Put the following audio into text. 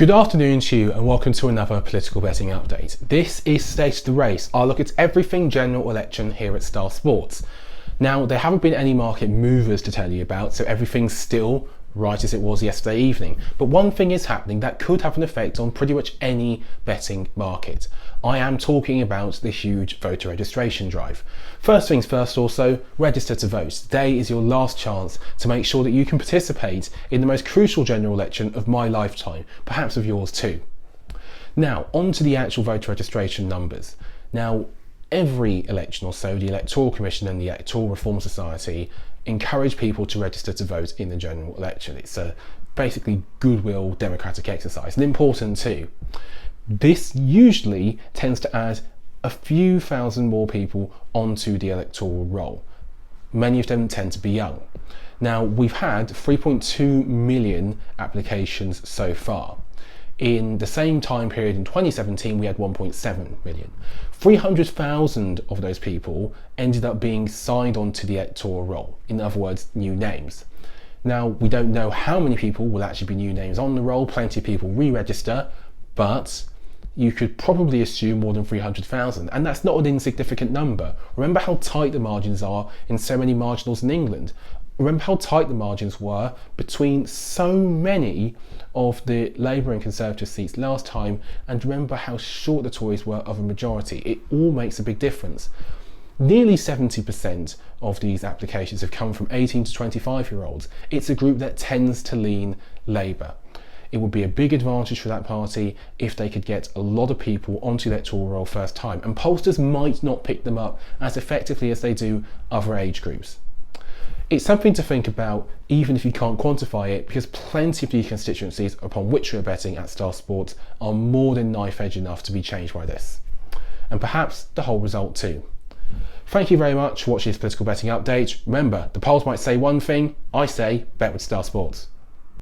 Good afternoon to you and welcome to another political betting update. This is State of the Race. I'll look at everything general election here at Star Sports. Now, there haven't been any market movers to tell you about, so everything's still right as it was yesterday evening. But one thing is happening that could have an effect on pretty much any betting market. I am talking about the huge voter registration drive. First things first also, register to vote. Today is your last chance to make sure that you can participate in the most crucial general election of my lifetime, perhaps of yours too. Now, on to the actual voter registration numbers. Now, every election or so, the Electoral Commission and the Electoral Reform Society encourage people to register to vote in the general election. It's a basically goodwill democratic exercise, and important too. This usually tends to add a few thousand more people onto the electoral roll. Many of them tend to be young. Now, we've had 3.2 million applications so far. In the same time period in 2017, we had 1.7 million. 300,000 of those people ended up being signed on to the electoral roll. In other words, new names. Now, we don't know how many people will actually be new names on the roll. Plenty of people re-register, but you could probably assume more than 300,000, and that's not an insignificant number. Remember how tight the margins are in so many marginals in England. Remember how tight the margins were between so many of the Labour and Conservative seats last time, and remember how short the Tories were of a majority. It all makes a big difference. Nearly 70% of these applications have come from 18 to 25-year-olds. It's a group that tends to lean Labour. It would be a big advantage for that party if they could get a lot of people onto the electoral roll first time, and pollsters might not pick them up as effectively as they do other age groups. It's something to think about even if you can't quantify it, because plenty of the constituencies upon which we're betting at Star Sports are more than knife edge enough to be changed by this. And perhaps the whole result too. Thank you very much for watching this political betting update. Remember, the polls might say one thing, I say bet with Star Sports.